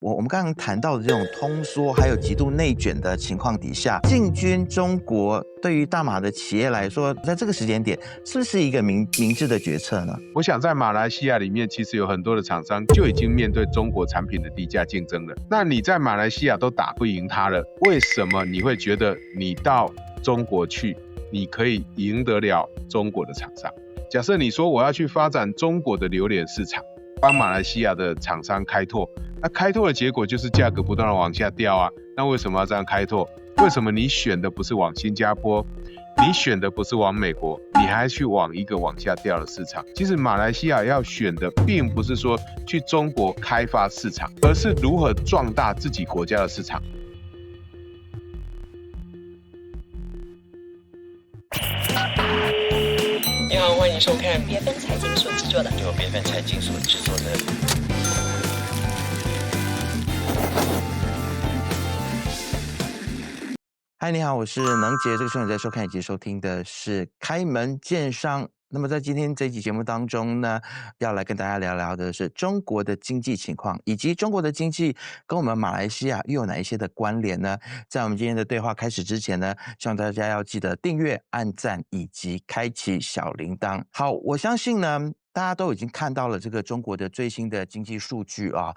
我们刚刚谈到的这种通缩，还有极度内卷的情况底下，进军中国对于大马的企业来说，在这个时间点，是不是一个明智的决策呢？我想在马来西亚里面，其实有很多的厂商就已经面对中国产品的低价竞争了。那你在马来西亚都打不赢他了，为什么你会觉得你到中国去，你可以赢得了中国的厂商？假设你说我要去发展中国的榴莲市场，帮马来西亚的厂商开拓，那开拓的结果就是价格不断的往下掉啊。那为什么要这样开拓？为什么你选的不是往新加坡，你选的不是往美国，你还去往一个往下掉的市场？其实马来西亚要选的并不是说去中国开发市场，而是如何壮大自己国家的市场。你好，欢迎收看别分财经所制作的由别分财经所制作的。嗨，你好，我是能杰。这个时候你在收看以及收听的是开门见商。那么在今天这期节目当中呢，要来跟大家聊聊的是中国的经济情况，以及中国的经济跟我们马来西亚又有哪一些的关联呢？在我们今天的对话开始之前呢，希望大家要记得订阅、按赞以及开启小铃铛。好，我相信呢，大家都已经看到了这个中国的最新的经济数据啊。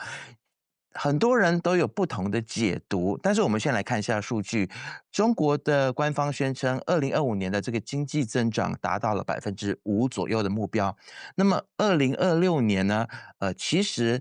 很多人都有不同的解读，但是我们先来看一下数据。中国的官方宣称，2025年的这个经济增长达到了5%左右的目标。那么2026年呢？其实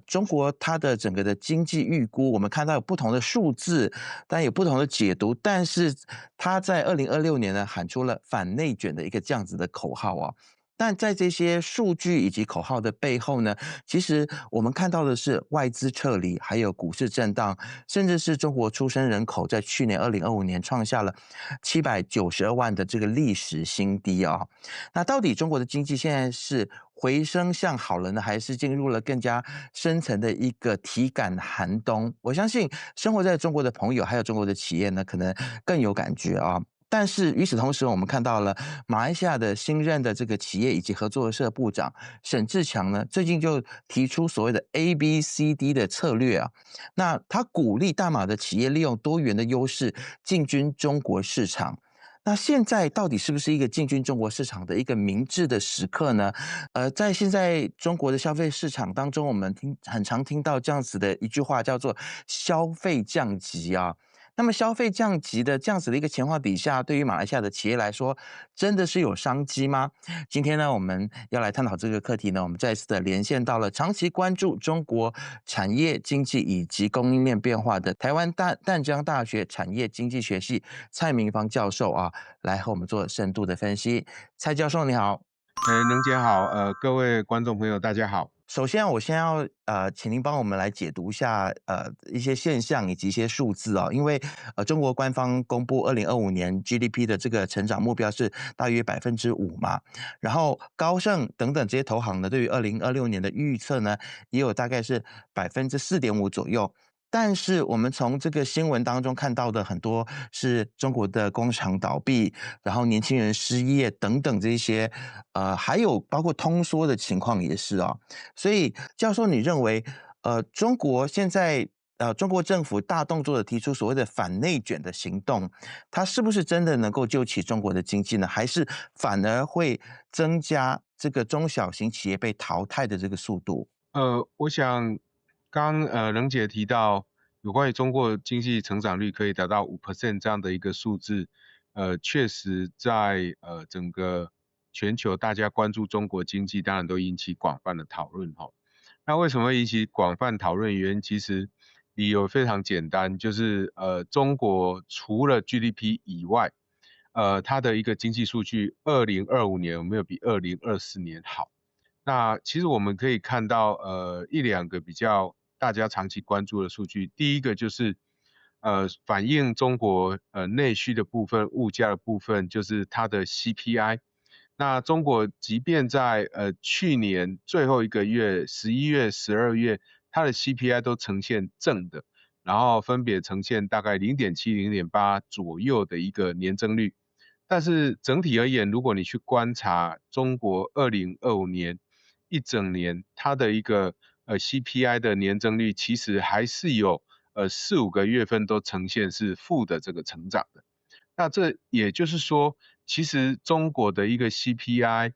中国它的整个的经济预估，我们看到有不同的数字，但有不同的解读。但是它在2026年呢，喊出了反内卷的一个这样子的口号啊。但在这些数据以及口号的背后呢，其实我们看到的是外资撤离，还有股市震荡，甚至是中国出生人口在去年2025年创下了792万的这个历史新低啊。那到底中国的经济现在是回升向好了呢，还是进入了更加深层的一个体感寒冬？我相信生活在中国的朋友，还有中国的企业呢，可能更有感觉啊。但是与此同时，我们看到了马来西亚的新任的这个企业以及合作社部长沈志强呢，最近就提出所谓的 ABCD 的策略啊。那他鼓励大马的企业利用多元的优势进军中国市场。那现在到底是不是一个进军中国市场的一个明智的时刻呢？在现在中国的消费市场当中，我们很常听到这样子的一句话，叫做消费降级啊。那么消费降级的这样子的一个情况底下，对于马来西亚的企业来说，真的是有商机吗？今天呢，我们要来探讨这个课题呢，我们再次的连线到了长期关注中国产业经济以及供应链变化的台湾淡江大学产业经济学系蔡明芳教授啊，来和我们做深度的分析。蔡教授你好。能姐好，各位观众朋友大家好。首先，我先要请您帮我们来解读一下一些现象以及一些数字哦，因为中国官方公布2025年 GDP 的这个成长目标是大约5%嘛，然后高盛等等这些投行呢，对于2026年的预测呢，也有大概是4.5%左右。但是我们从这个新闻当中看到的很多是中国的工厂倒闭，然后年轻人失业等等这些，还有包括通缩的情况也是啊。所以教授，你认为，中国现在中国政府大动作的提出所谓的反内卷的行动，它是不是真的能够救起中国的经济呢？还是反而会增加这个中小型企业被淘汰的这个速度？我想刚任姐提到有关于中国经济成长率可以达到5%这样的一个数字，确实在整个全球大家关注中国经济，当然都引起广泛的讨论哈。那为什么会引起广泛讨论？原因其实理由非常简单，就是中国除了 GDP 以外，它的一个经济数据，2025年有没有比2024年好？那其实我们可以看到，一两个比较大家长期关注的数据。第一个就是，反映中国内需的部分、物价的部分，就是它的 CPI。那中国即便在去年最后一个月，11月、12月，它的 CPI 都呈现正的，然后分别呈现大概0.7、0.8左右的一个年增率。但是整体而言，如果你去观察中国2025年一整年它的一个 CPI 的年增率其实还是有4-5个月份都呈现是负的这个成长的。那这也就是说，其实中国的一个 CPI，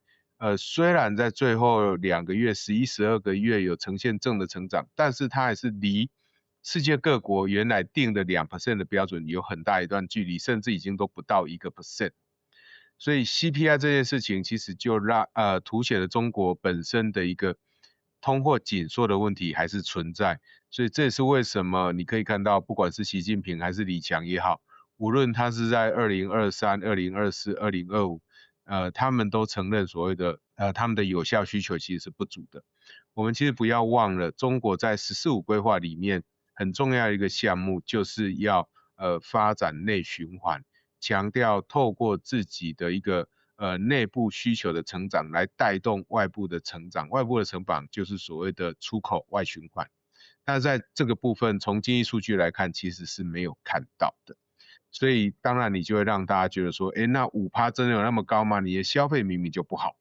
虽然在最后2个月11、12个月有呈现正的成长，但是它还是离世界各国原来定的2% 的标准有很大一段距离，甚至已经都不到1%。所以 CPI 这件事情其实就凸显了中国本身的一个通货紧缩的问题还是存在。所以这也是为什么你可以看到，不管是习近平还是李强也好，无论他是在2023、2024、2025，他们都承认所谓的他们的有效需求其实是不足的。我们其实不要忘了，中国在“十四五”规划里面很重要的一个项目，就是要发展内循环，强调透过自己的一个内部需求的成长来带动外部的成长，外部的成长就是所谓的出口外循环。但是在这个部分，从经济数据来看，其实是没有看到的。所以当然你就会让大家觉得说，那 5% 真的有那么高吗？你的消费明明就不好。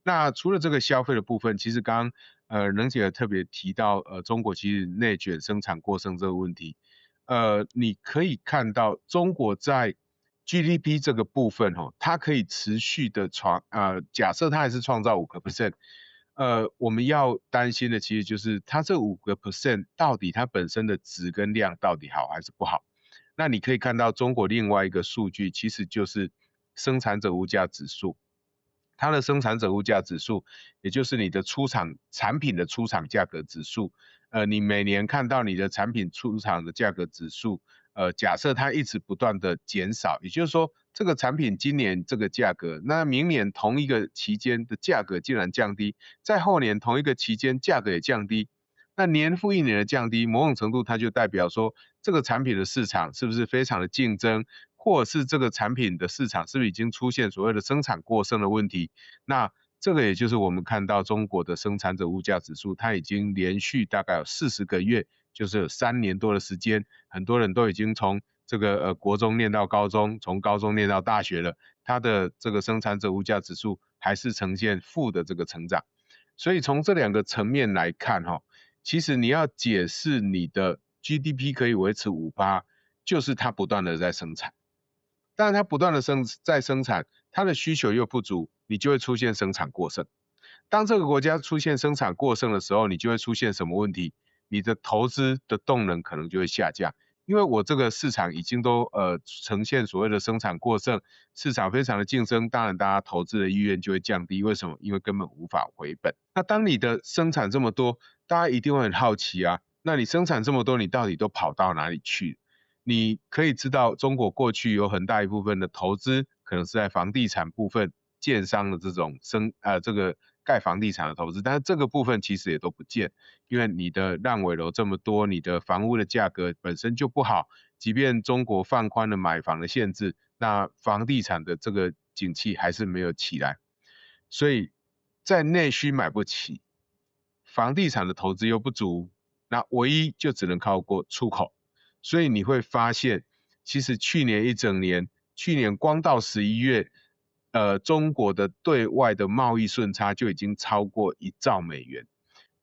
那除了这个消费的部分，其实刚刚任姐特别提到中国其实内卷生产过剩这个问题。你可以看到中国在 GDP 这个部分它可以持续的假设它还是创造5%，我们要担心的其实就是它这5% 到底它本身的值跟量到底好还是不好。那你可以看到中国另外一个数据其实就是生产者物价指数。它的生产者物价指数，也就是你的产品的出厂价格指数，你每年看到你的产品出厂的价格指数，假设它一直不断的减少，也就是说这个产品今年这个价格，那明年同一个期间的价格竟然降低，在后年同一个期间价格也降低，那年复一年的降低，某种程度它就代表说这个产品的市场是不是非常的竞争，或者是这个产品的市场是不是已经出现所谓的生产过剩的问题。那这个也就是我们看到中国的生产者物价指数，它已经连续大概有40个月，就是有3年多的时间，很多人都已经从这个国中念到高中，从高中念到大学了，它的这个生产者物价指数还是呈现负的这个成长。所以从这2个层面来看其实你要解释你的 GDP 可以维持 5%， 就是它不断的在生产。但是它不断的在生产，它的需求又不足，你就会出现生产过剩。当这个国家出现生产过剩的时候，你就会出现什么问题？你的投资的动能可能就会下降，因为我这个市场已经都呈现所谓的生产过剩，市场非常的竞争，当然大家投资的意愿就会降低。为什么？因为根本无法回本。那当你的生产这么多，大家一定会很好奇啊，那你生产这么多，你到底都跑到哪里去？你可以知道中国过去有很大一部分的投资可能是在房地产部分，建商的这种这个盖房地产的投资，但是这个部分其实也都不见，因为你的烂尾楼这么多，你的房屋的价格本身就不好，即便中国放宽了买房的限制，那房地产的这个景气还是没有起来。所以在内需买不起，房地产的投资又不足，那唯一就只能靠过出口。所以你会发现，其实去年一整年，去年光到11月，中国的对外的贸易顺差就已经超过1兆美元。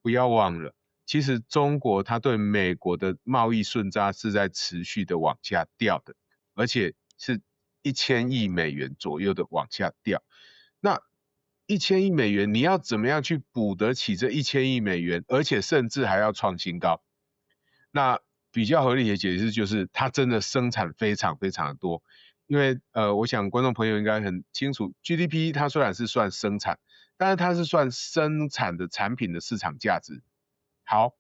不要忘了，其实中国它对美国的贸易顺差是在持续的往下掉的，而且是1000亿美元左右的往下掉。那1000亿美元，你要怎么样去补得起这1000亿美元，而且甚至还要创新高？那比较合理的解释就是它真的生产非常非常的多。因为我想观众朋友应该很清楚， GDP 它虽然是算生产，但是它是算生产的产品的市场价值。好，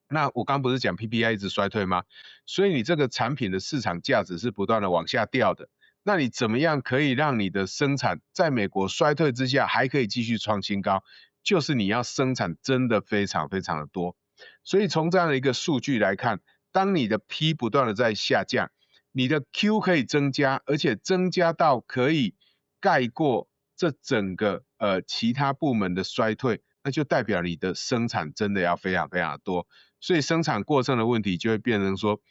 那我刚不是讲 PPI 一直衰退吗？所以你这个产品的市场价值是不断的往下掉的。那你怎么样可以让你的生产在美国衰退之下还可以继续创新高？就是你要生产真的非常非常的多。所以从这样的一个数据来看，当你的 P 不断的在下降，你的 Q 可以增加，而且增加到可以盖过这整个其他部门的衰退，那就代表你的生产真的要非常非常的多。所以生产过剩的问题就会变成说，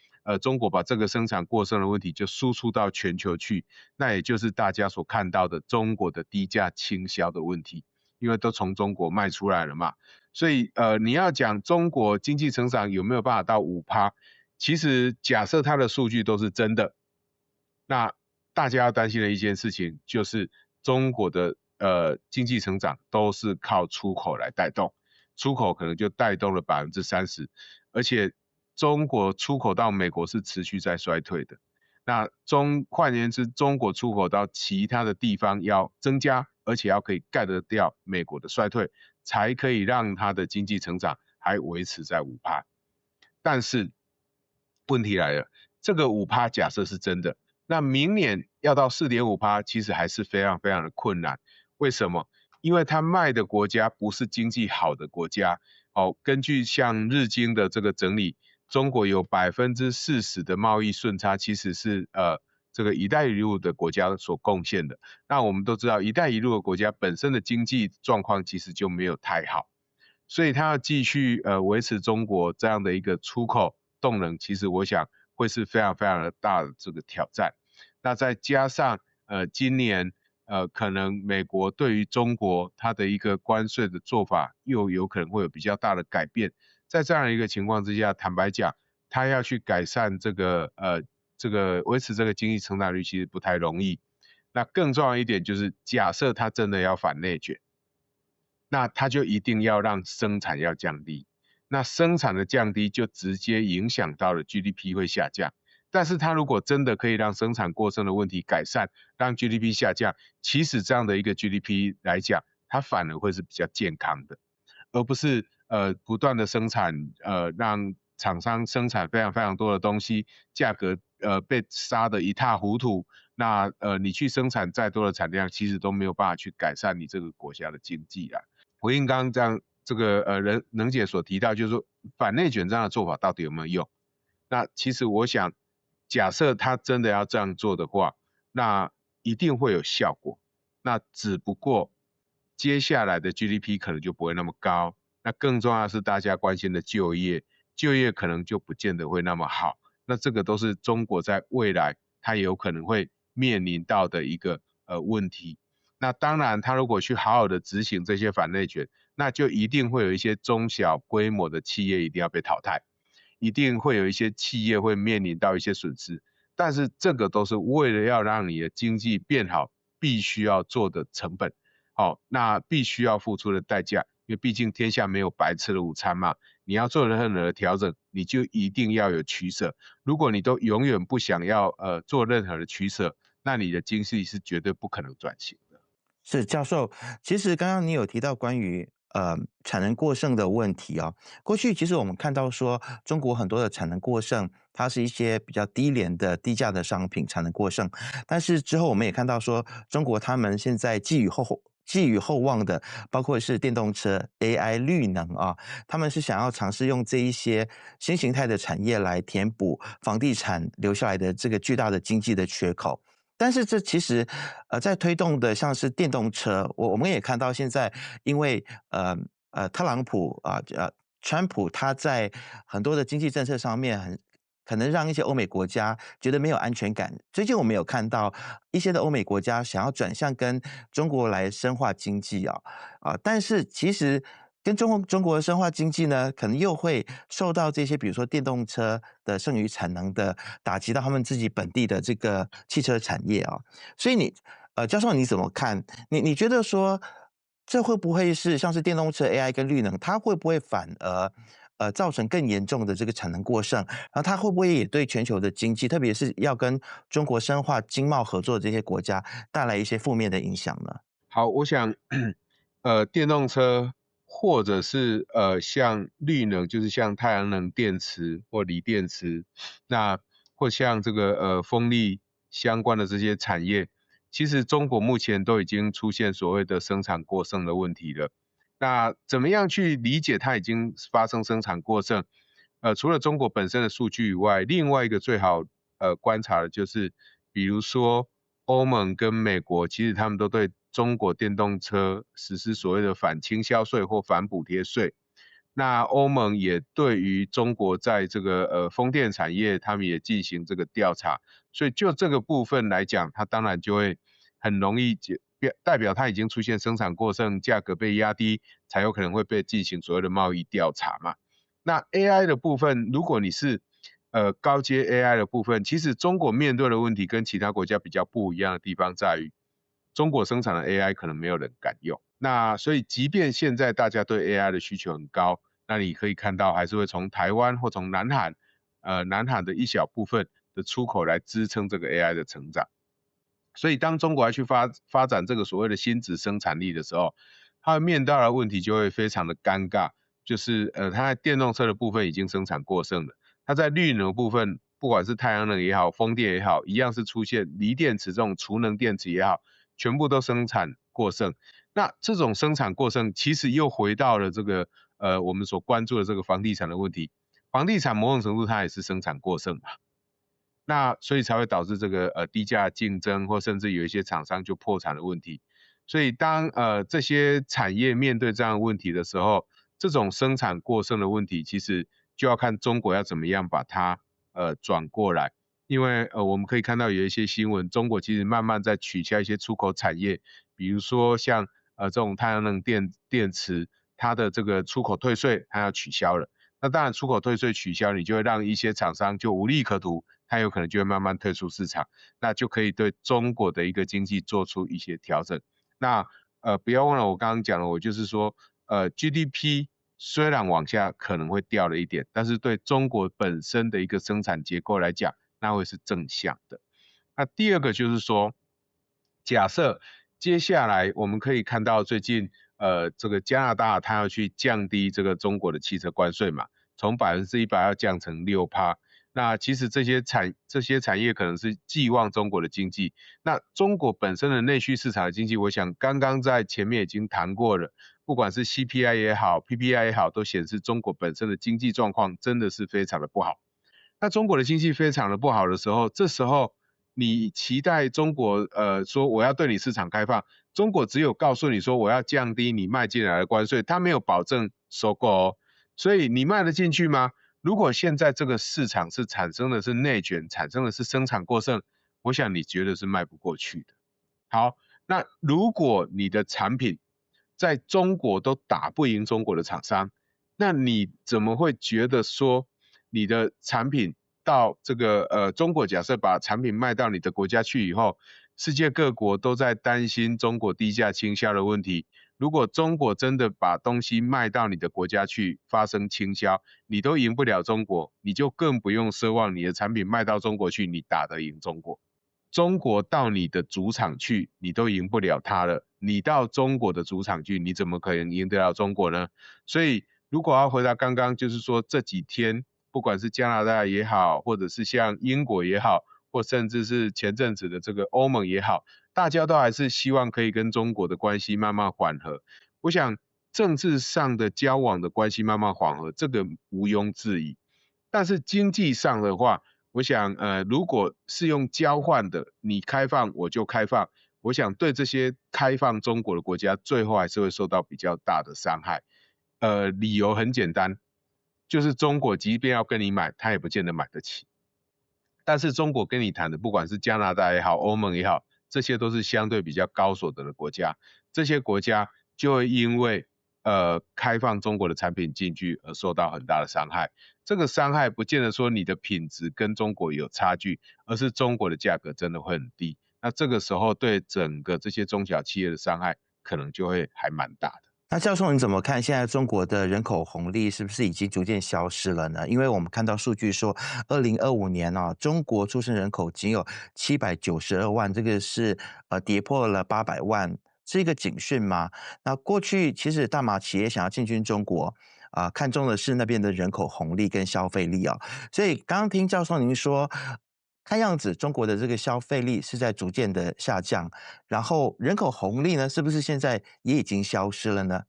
中国把这个生产过剩的问题就输出到全球去，那也就是大家所看到的中国的低价倾销的问题，因为都从中国卖出来了嘛。所以你要讲中国经济成长有没有办法到5%，其实假设它的数据都是真的，那大家要担心的一件事情就是中国的经济成长都是靠出口来带动，出口可能就带动了30%，而且中国出口到美国是持续在衰退的。那换言之，中国出口到其他的地方要增加，而且要可以盖得掉美国的衰退，才可以让它的经济成长还维持在5%。但是问题来了，这个5%假设是真的，那明年要到4.5%，其实还是非常非常的困难。为什么？因为它卖的国家不是经济好的国家。根据像日经的这个整理，中国有40%的贸易顺差，其实是这个一带一路的国家所贡献的。那我们都知道，一带一路的国家本身的经济状况其实就没有太好，所以它要继续维持中国这样的一个出口动能，其实我想会是非常非常的大的这个挑战。那再加上今年可能美国对于中国它的一个关税的做法又有可能会有比较大的改变，在这样的一个情况之下，坦白讲，它要去改善这个维持这个经济成长率其实不太容易。那更重要一点就是，假设它真的要反内卷，那它就一定要让生产要降低，那生产的降低就直接影响到了 GDP 会下降。但是它如果真的可以让生产过剩的问题改善，让 GDP 下降，其实这样的一个 GDP 来讲，它反而会是比较健康的，而不是不断的生产让厂商生产非常非常多的东西，价格被杀得一塌糊涂。那你去生产再多的产量，其实都没有办法去改善你这个国家的经济啦。回应刚刚这样这个能姐所提到，就是说反内卷这样的做法到底有没有用？那其实我想，假设他真的要这样做的话，那一定会有效果。那只不过接下来的 GDP 可能就不会那么高。那更重要的是大家关心的就业，就业可能就不见得会那么好。那这个都是中国在未来它有可能会面临到的一个问题。那当然，他如果去好好的执行这些反内卷，那就一定会有一些中小规模的企业一定要被淘汰。一定会有一些企业会面临到一些损失，但是这个都是为了要让你的经济变好，必须要做的成本。那必须要付出的代价，因为毕竟天下没有白吃的午餐嘛。你要做任何的调整，你就一定要有取舍。如果你都永远不想要做任何的取舍，那你的经济是绝对不可能转型的。是教授，其实刚刚你有提到关于产能过剩的问题哦。过去其实我们看到说，中国很多的产能过剩，它是一些比较低廉的低价的商品产能过剩。但是之后我们也看到说，中国他们现在寄予厚望的，包括是电动车、AI、绿能啊，他们是想要尝试用这一些新形态的产业来填补房地产留下来的这个巨大的经济的缺口。但是这其实，在推动的像是电动车，我们也看到现在，因为特朗普川普他在很多的经济政策上面可能让一些欧美国家觉得没有安全感。最近我们有看到一些的欧美国家想要转向跟中国来深化经济但是其实跟中国的深化经济呢，可能又会受到这些比如说电动车的剩余产能的打击到他们自己本地的这个汽车产业所以教授你怎么看？你觉得说这会不会是像是电动车、AI 跟绿能，它会不会反而造成更严重的这个产能过剩？然后它会不会也对全球的经济，特别是要跟中国深化经贸合作的这些国家带来一些负面的影响呢？好，我想电动车或者是像绿能，就是像太阳能电池或锂电池，那或像这个风力相关的这些产业，其实中国目前都已经出现所谓的生产过剩的问题了。那怎么样去理解它已经发生生产过剩？除了中国本身的数据以外，另外一个最好观察的就是，比如说欧盟跟美国，其实他们都对中国电动车实施所谓的反倾销税或反补贴税。那欧盟也对于中国在这个风电产业，他们也进行这个调查。所以就这个部分来讲，它当然就会很容易代表它已经出现生产过剩，价格被压低，才有可能会被进行所谓的贸易调查嘛。那 AI 的部分，如果你是高阶 AI 的部分，其实中国面对的问题跟其他国家比较不一样的地方在于，中国生产的 AI 可能没有人敢用。那所以即便现在大家对 AI 的需求很高，那你可以看到还是会从台湾或从南韩的一小部分的出口来支撑这个 AI 的成长。所以当中国要去发展这个所谓的新质生产力的时候，它面对的问题就会非常的尴尬，就是它在电动车的部分已经生产过剩了，它在绿能的部分，不管是太阳能也好，风电也好，一样是出现锂电池这种储能电池也好，全部都生产过剩。那这种生产过剩，其实又回到了这个我们所关注的这个房地产的问题。房地产某种程度它也是生产过剩嘛。那所以才会导致这个低价竞争，或甚至有一些厂商就破产的问题。所以当这些产业面对这样的问题的时候，这种生产过剩的问题，其实就要看中国要怎么样把它转过来。因为我们可以看到有一些新闻，中国其实慢慢在取消一些出口产业，比如说像这种太阳能电池，它的这个出口退税它要取消了。那当然出口退税取消，你就会让一些厂商就无利可图，它有可能就会慢慢退出市场，那就可以对中国的一个经济做出一些调整。那不要忘了我刚刚讲了，我就是说GDP 虽然往下可能会掉了一点，但是对中国本身的一个生产结构来讲，那会是正向的。那第二个就是说，假设接下来我们可以看到最近这个加拿大它要去降低这个中国的汽车关税嘛，从100%要降成6%。那其实这些产业可能是寄望中国的经济。那中国本身的内需市场的经济，我想刚刚在前面已经谈过了，不管是 CPI 也好 PPI 也好，都显示中国本身的经济状况真的是非常的不好。那中国的经济非常的不好的时候，这时候你期待中国说我要对你市场开放，中国只有告诉你说我要降低你卖进来的关税，它没有保证收购哦，所以你卖得进去吗？如果现在这个市场是产生的是内卷，产生的是生产过剩，我想你觉得是卖不过去的。好，那如果你的产品在中国都打不赢中国的厂商，那你怎么会觉得说你的产品到这个中国假设把产品卖到你的国家去以后，世界各国都在担心中国低价倾销的问题。如果中国真的把东西卖到你的国家去发生倾销，你都赢不了中国，你就更不用奢望你的产品卖到中国去，你打得赢中国。中国到你的主场去，你都赢不了他了，你到中国的主场去，你怎么可能赢得了中国呢？所以如果要回答刚刚，就是说这几天不管是加拿大也好，或者是像英国也好，或甚至是前阵子的这个欧盟也好，大家都还是希望可以跟中国的关系慢慢缓和。我想政治上的交往的关系慢慢缓和，这个毋庸置疑。但是经济上的话，我想如果是用交换的，你开放我就开放，我想对这些开放中国的国家，最后还是会受到比较大的伤害。理由很简单，就是中国即便要跟你买，他也不见得买得起。但是中国跟你谈的，不管是加拿大也好，欧盟也好，这些都是相对比较高所得的国家，这些国家就会因为开放中国的产品进去而受到很大的伤害。这个伤害不见得说你的品质跟中国有差距，而是中国的价格真的会很低。那这个时候对整个这些中小企业的伤害，可能就会还蛮大的。那教授你怎么看现在中国的人口红利是不是已经逐渐消失了呢？因为我们看到数据说2025年中国出生人口仅有792万，这个是跌破了800万，是一个警讯吗？那过去其实大马企业想要进军中国看中的是那边的人口红利跟消费力所以刚刚听教授您说，看样子中国的这个消费力是在逐渐的下降，然后人口红利呢，是不是现在也已经消失了呢？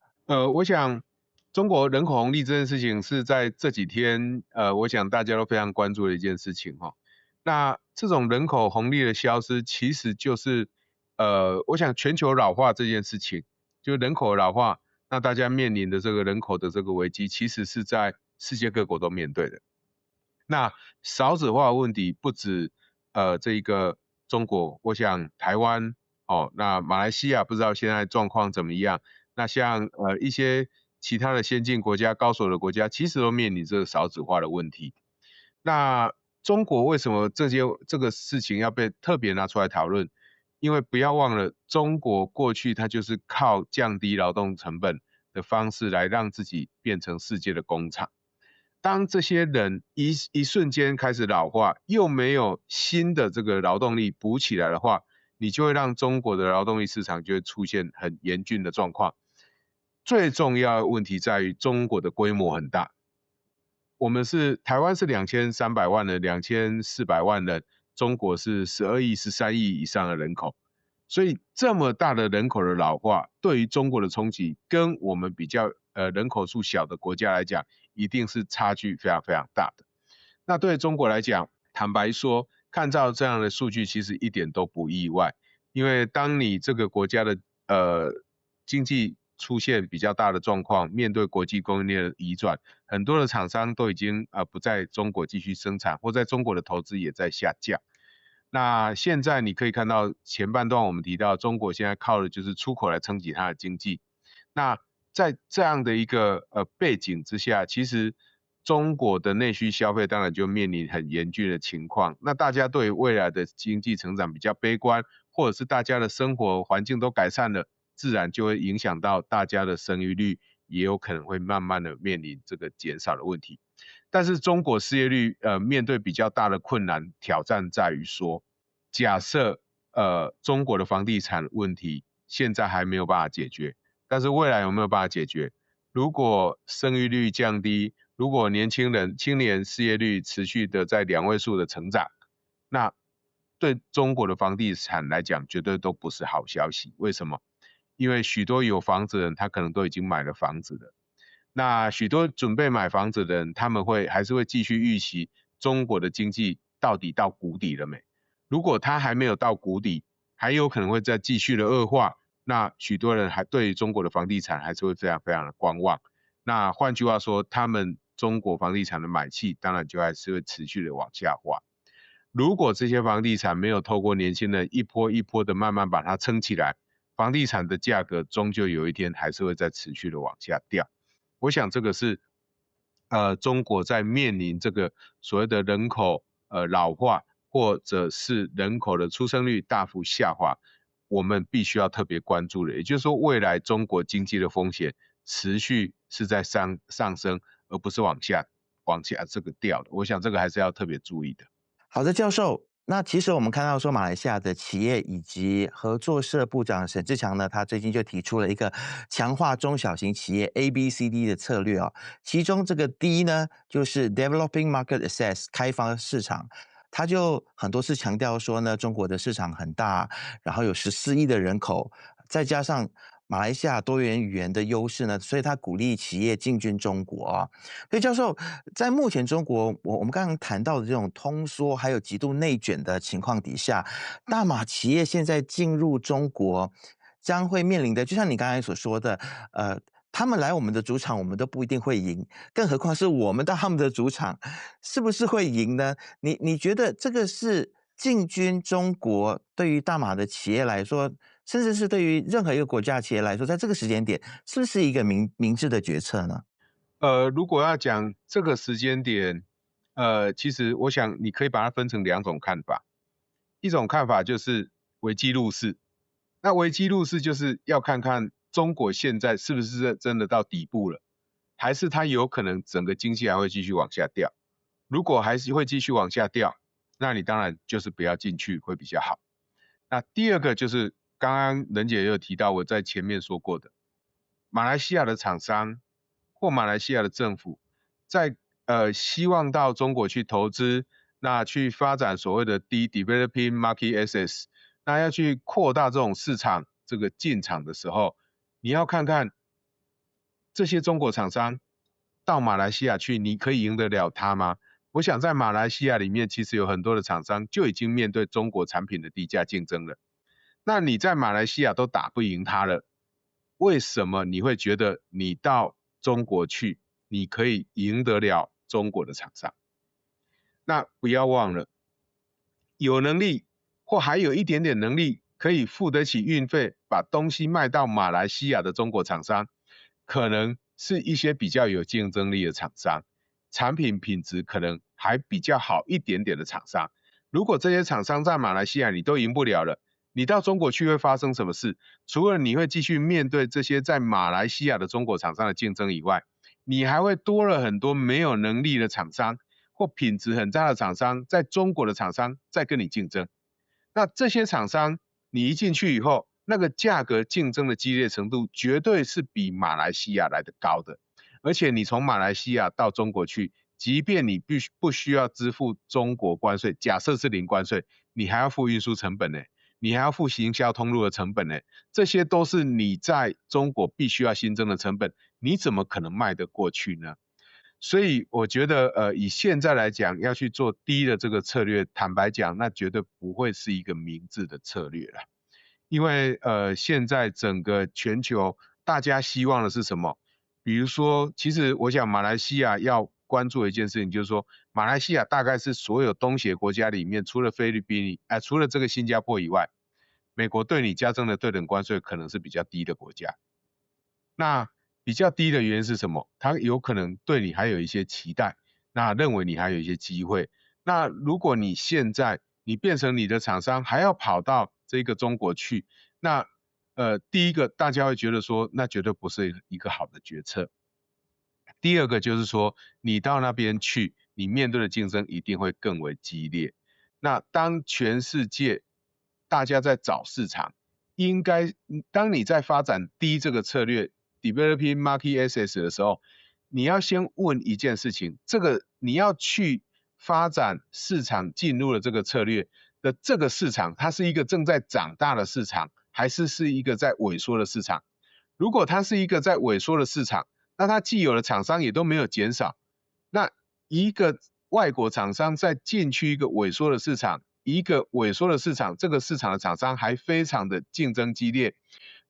我想中国人口红利这件事情是在这几天我想大家都非常关注的一件事情那这种人口红利的消失，其实就是我想全球老化这件事情，就人口老化，那大家面临的这个人口的这个危机，其实是在世界各国都面对的。那少子化问题不止这一个中国，我想台湾那马来西亚不知道现在状况怎么样？那像一些其他的先进国家、高所得国家，其实都面临这个少子化的问题。那中国为什么这个事情要被特别拿出来讨论？因为不要忘了，中国过去它就是靠降低劳动成本的方式来让自己变成世界的工厂。当这些人一瞬间开始老化，又没有新的这个劳动力补起来的话，你就会让中国的劳动力市场就会出现很严峻的状况。最重要的问题在于中国的规模很大，台湾是2300万人，2400万人，中国是12亿、13亿以上的人口，所以这么大的人口的老化，对于中国的冲击，跟我们比较人口数小的国家来讲，一定是差距非常非常大的。那对中国来讲，坦白说，看到这样的数据，其实一点都不意外，因为当你这个国家的经济出现比较大的状况，面对国际供应链的移转，很多的厂商都已经不在中国继续生产，或在中国的投资也在下降。那现在你可以看到前半段我们提到，中国现在靠的就是出口来撑起它的经济。那在这样的一个背景之下，其实中国的内需消费当然就面临很严峻的情况。那大家对未来的经济成长比较悲观，或者是大家的生活环境都改善了，自然就会影响到大家的生育率，也有可能会慢慢的面临这个减少的问题。但是中国失业率面对比较大的困难挑战在于说，假设中国的房地产问题现在还没有办法解决，但是未来有没有办法解决？如果生育率降低，如果青年失业率持续的在2位数的成长，那对中国的房地产来讲绝对都不是好消息。为什么？因为许多有房子的人他可能都已经买了房子了，那许多准备买房子的人，他们还是会继续预期中国的经济到底到谷底了没？如果它还没有到谷底，还有可能会再继续的恶化，那许多人还对中国的房地产还是会非常非常的观望。那换句话说，他们中国房地产的买气当然就还是会持续的往下滑。如果这些房地产没有透过年轻人一波一波的慢慢把它撑起来，房地产的价格终究有一天还是会再持续的往下掉。我想这个是中国在面临这个所谓的人口老化，或者是人口的出生率大幅下滑，我们必须要特别关注的。也就是说，未来中国经济的风险持续是在上升，而不是往下这个掉的。我想这个还是要特别注意的。好的，教授。那其实我们看到说，马来西亚的企业以及合作社部长沈志强呢，他最近就提出了一个强化中小型企业 ABCD 的策略哦。其中这个 D 呢，就是 Developing Market Access 开发市场。他就很多次强调说呢，中国的市场很大，然后有14亿的人口，再加上马来西亚多元语言的优势呢，所以他鼓励企业进军中国啊。所以教授，在目前中国我们刚刚谈到的这种通缩还有极度内卷的情况底下，大马企业现在进入中国将会面临的，就像你刚才所说的，他们来我们的主场，我们都不一定会赢，更何况是我们到他们的主场，是不是会赢呢？你觉得这个是进军中国对于大马的企业来说，甚至是对于任何一个国家的企业来说，在这个时间点，是不是一个明智的决策呢？如果要讲这个时间点，其实我想你可以把它分成2种看法。一种看法就是危机入市，那危机入市就是要看看中国现在是不是真的到底部了，还是它有可能整个经济还会继续往下掉。如果还是会继续往下掉，那你当然就是不要进去会比较好。那第二个就是刚刚任姐也有提到，我在前面说过的，马来西亚的厂商或马来西亚的政府在希望到中国去投资，那去发展所谓的 Developing Market Access， 那要去扩大这种市场这个进场的时候，你要看看这些中国厂商到马来西亚去，你可以赢得了他吗？我想在马来西亚里面，其实有很多的厂商就已经面对中国产品的低价竞争了。那你在马来西亚都打不赢他了，为什么你会觉得你到中国去，你可以赢得了中国的厂商？那不要忘了，有能力或还有一点点能力可以付得起运费把东西卖到马来西亚的中国厂商，可能是一些比较有竞争力的厂商，产品品质可能还比较好一点点的厂商。如果这些厂商在马来西亚你都赢不了了，你到中国去会发生什么事？除了你会继续面对这些在马来西亚的中国厂商的竞争以外，你还会多了很多没有能力的厂商或品质很差的厂商，在中国的厂商在跟你竞争。那这些厂商你一进去以后，那个价格竞争的激烈程度绝对是比马来西亚来的高的。而且你从马来西亚到中国去，即便你不需要支付中国关税，假设是零关税，你还要付运输成本呢，你还要付行销通路的成本呢，这些都是你在中国必须要新增的成本，你怎么可能卖得过去呢？所以我觉得以现在来讲要去做低的这个策略，坦白讲那绝对不会是一个明智的策略啦。因为现在整个全球大家希望的是什么？比如说其实我想马来西亚要关注的一件事情就是说，马来西亚大概是所有东协国家里面除了菲律宾除了这个新加坡以外，美国对你加征的对等关税可能是比较低的国家。那比较低的原因是什么？他有可能对你还有一些期待，那认为你还有一些机会。那如果你现在你变成你的厂商还要跑到这个中国去，那第一个大家会觉得说那绝对不是一个好的决策。第二个就是说你到那边去，你面对的竞争一定会更为激烈。那当全世界大家在找市场，当你在发展低这个策略 developing market access 的时候，你要先问一件事情，这个你要去发展市场进入了这个策略的这个市场，它是一个正在长大的市场，还是一个在萎缩的市场？如果它是一个在萎缩的市场，那它既有的厂商也都没有减少，那一个外国厂商再进去一个萎缩的市场，一个萎缩的市场，这个市场的厂商还非常的竞争激烈，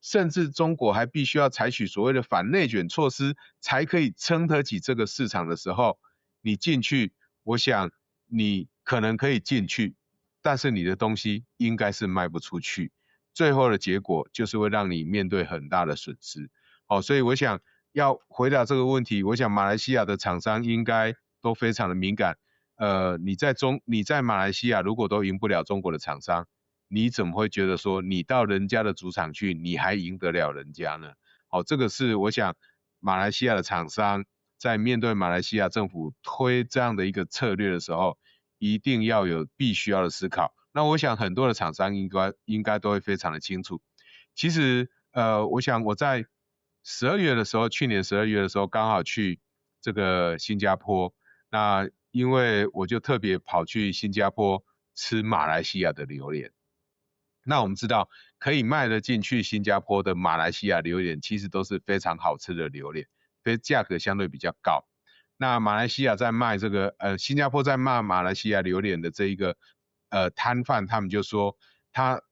甚至中国还必须要采取所谓的反内卷措施，才可以撑得起这个市场的时候，你进去，我想你可能可以进去，但是你的东西应该是卖不出去，最后的结果就是会让你面对很大的损失。所以我想要回答这个问题，我想马来西亚的厂商应该都非常的敏感。你在马来西亚如果都赢不了中国的厂商，你怎么会觉得说你到人家的主场去，你还赢得了人家呢？这个是我想马来西亚的厂商在面对马来西亚政府推这样的一个策略的时候，一定要有必须要的思考。那我想很多的厂商应该都会非常的清楚。其实我想我在12月的时候，去年12月的时候刚好去这个新加坡，那因为我就特别跑去新加坡吃马来西亚的榴莲。那我们知道可以卖得进去新加坡的马来西亚榴莲其实都是非常好吃的榴莲，所以价格相对比较高。那马来西亚在卖这个新加坡在卖马来西亚榴莲的这一个摊贩，他们就说他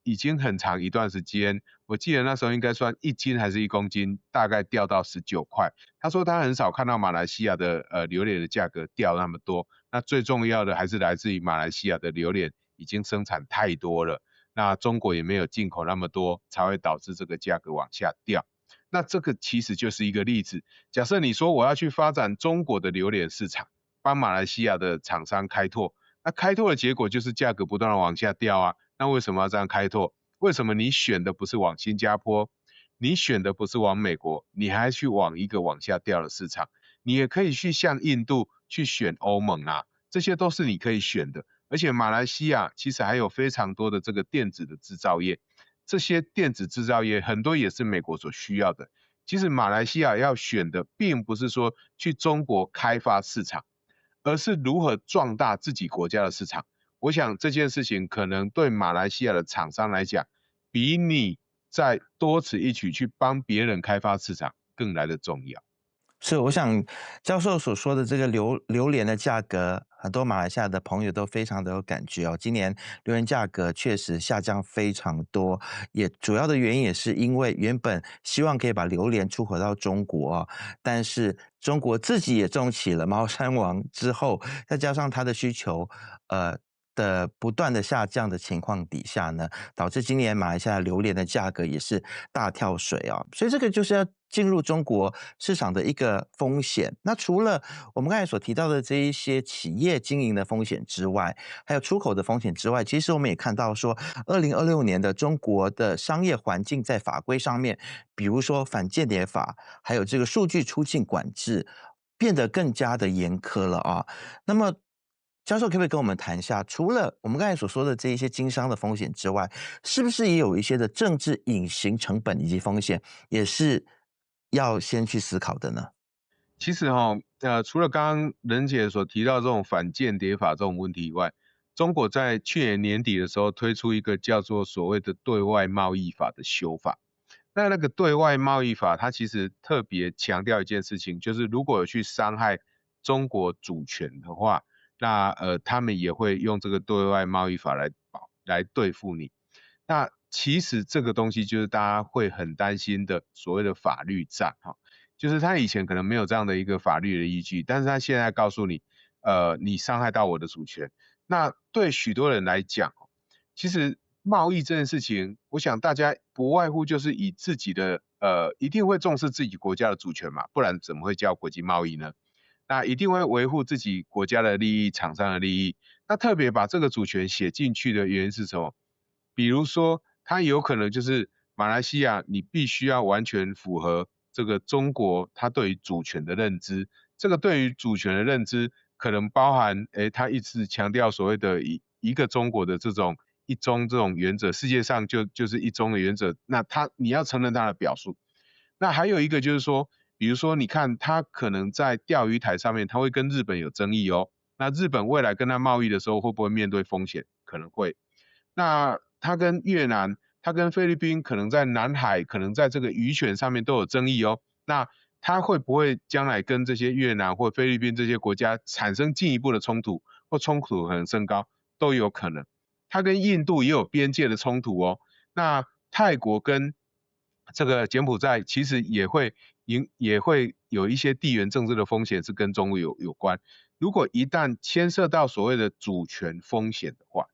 已经很长一段时间，我记得那时候应该算1斤还是1公斤，大概掉到19块。他说他很少看到马来西亚的榴莲的价格掉那么多。那最重要的还是来自于马来西亚的榴莲已经生产太多了，那中国也没有进口那么多，才会导致这个价格往下掉。那这个其实就是一个例子。假设你说我要去发展中国的榴莲市场，帮马来西亚的厂商开拓，那开拓的结果就是价格不断的往下掉啊。那为什么要这样开拓？为什么你选的不是往新加坡，你选的不是往美国，你还去往一个往下掉的市场？你也可以去向印度去选欧盟啊，这些都是你可以选的。而且马来西亚其实还有非常多的这个电子的制造业，这些电子制造业很多也是美国所需要的。其实马来西亚要选的并不是说去中国开发市场，而是如何壮大自己国家的市场。我想这件事情可能对马来西亚的厂商来讲，比你再多此一举去帮别人开发市场更来的重要。是，我想教授所说的这个榴莲的价格，很多马来西亚的朋友都非常的有感觉哦。今年榴莲价格确实下降非常多，也主要的原因也是因为原本希望可以把榴莲出口到中国，但是中国自己也种起了猫山王之后，再加上它的需求，的不断的下降的情况底下呢，导致今年马来西亚榴莲的价格也是大跳水啊，所以这个就是要进入中国市场的一个风险。那除了我们刚才所提到的这一些企业经营的风险之外，还有出口的风险之外，其实我们也看到说，2026年的中国的商业环境在法规上面，比如说反间谍法，还有这个数据出境管制，变得更加的严苛了啊。那么教授可不可以跟我们谈一下，除了我们刚才所说的这一些经商的风险之外，是不是也有一些的政治隐形成本以及风险，也是要先去思考的呢？其实除了刚刚任姐所提到这种反间谍法这种问题以外，中国在去年年底的时候推出一个叫做所谓的对外贸易法的修法。那个对外贸易法，它其实特别强调一件事情，就是如果有去伤害中国主权的话，那他们也会用这个对外贸易法来对付你。那其实这个东西就是大家会很担心的所谓的法律战哈，就是他以前可能没有这样的一个法律的依据，但是他现在告诉你，你伤害到我的主权。那对许多人来讲，其实贸易这件事情，我想大家不外乎就是以自己的一定会重视自己国家的主权嘛，不然怎么会叫国际贸易呢？那一定会维护自己国家的利益、厂商的利益。那特别把这个主权写进去的原因是什么？比如说，它有可能就是马来西亚，你必须要完全符合这个中国它对于主权的认知。这个对于主权的认知，可能包含，它一直强调所谓的一个中国的这种一中这种原则，世界上就是一中的原则。那你要承认它的表述。那还有一个就是说，比如说你看，它可能在钓鱼台上面，它会跟日本有争议哦。那日本未来跟它贸易的时候，会不会面对风险？可能会。那它跟越南、它跟菲律宾可能在南海，可能在这个渔权上面都有争议哦。那它会不会将来跟这些越南或菲律宾这些国家产生进一步的冲突，或冲突可能升高，都有可能。它跟印度也有边界的冲突哦。那泰国跟这个柬埔寨其实也会有一些地缘政治的风险是跟中国有关。如果一旦牵涉到所谓的主权风险的话，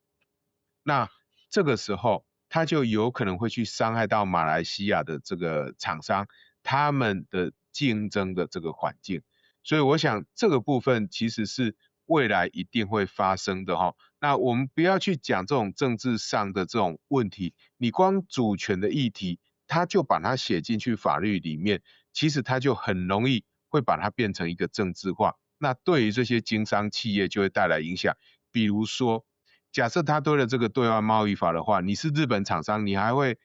那这个时候他就有可能会去伤害到马来西亚的这个厂商他们的竞争的这个环境。所以我想这个部分其实是未来一定会发生的哈。那我们不要去讲这种政治上的这种问题，你光主权的议题，他就把它写进去法律里面，其实他就很容易会把它变成一个政治化。那对于这些经商企业就会带来影响。比如说，假设他推了这个对外贸易法的话，你是日本厂商，你还会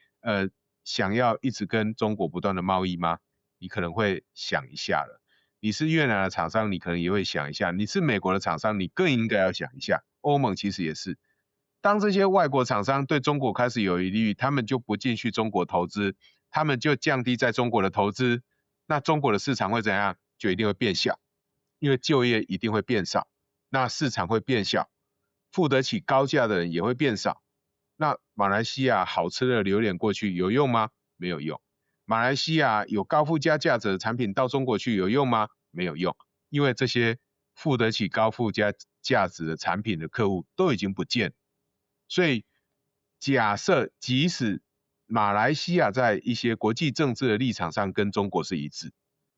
想要一直跟中国不断的贸易吗？你可能会想一下了。你是越南的厂商，你可能也会想一下；你是美国的厂商，你更应该要想一下。欧盟其实也是，当这些外国厂商对中国开始有疑虑，他们就不进去中国投资，他们就降低在中国的投资，那中国的市场会怎样？就一定会变小，因为就业一定会变少，那市场会变小，付得起高价的人也会变少。那马来西亚好吃的榴莲过去有用吗？没有用。马来西亚有高附加价值的产品到中国去有用吗？没有用，因为这些付得起高附加价值的产品的客户都已经不见。所以假设即使马来西亚在一些国际政治的立场上跟中国是一致，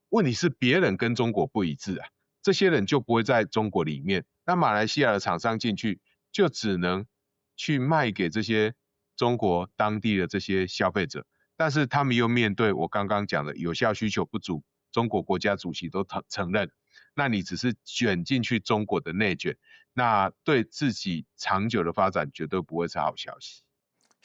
问题是别人跟中国不一致啊，这些人就不会在中国里面。那马来西亚的厂商进去就只能去卖给这些中国当地的这些消费者，但是他们又面对我刚刚讲的有效需求不足，中国国家主席都承认，那你只是卷进去中国的内卷，那对自己长久的发展绝对不会是好消息。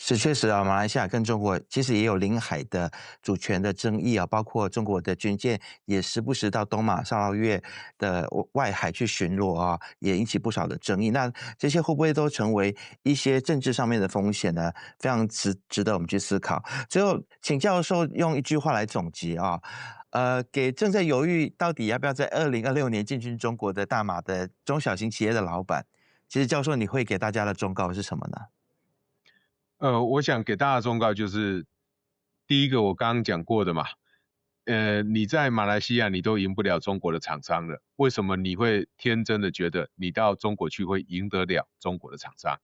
是确实啊，马来西亚跟中国其实也有领海的主权的争议啊，包括中国的军舰也时不时到东马绍劳越的外海去巡逻啊，也引起不少的争议。那这些会不会都成为一些政治上面的风险呢？非常值得我们去思考。最后，请教授用一句话来总结啊，给正在犹豫到底要不要在2026年进军中国的大马的中小型企业的老板，其实教授你会给大家的忠告是什么呢？我想给大家忠告就是，第一个我刚刚讲过的嘛，你在马来西亚你都赢不了中国的厂商了，为什么你会天真的觉得你到中国去会赢得了中国的厂商？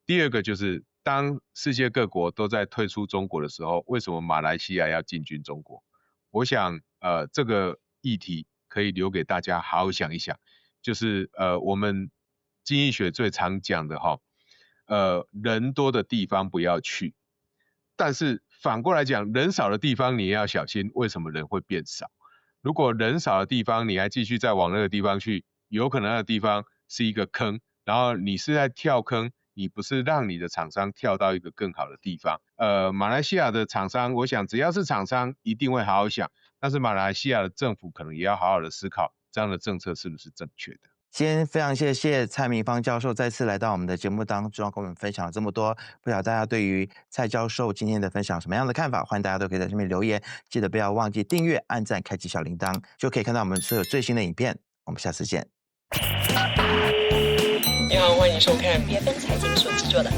第二个就是当世界各国都在退出中国的时候，为什么马来西亚要进军中国？我想这个议题可以留给大家好好想一想，就是我们经济学最常讲的人多的地方不要去，但是反过来讲，人少的地方你也要小心，为什么人会变少？如果人少的地方你还继续再往那个地方去，有可能那个地方是一个坑，然后你是在跳坑，你不是让你的厂商跳到一个更好的地方。马来西亚的厂商，我想只要是厂商一定会好好想，但是马来西亚的政府可能也要好好的思考，这样的政策是不是正确的。今天非常谢谢蔡明芳教授再次来到我们的节目当中，跟我们分享了这么多。不晓得大家对于蔡教授今天的分享什么样的看法？欢迎大家都可以在上面留言，记得不要忘记订阅、按赞、开启小铃铛，就可以看到我们所有最新的影片。我们下次见。你好，欢迎收看别分财经所制作的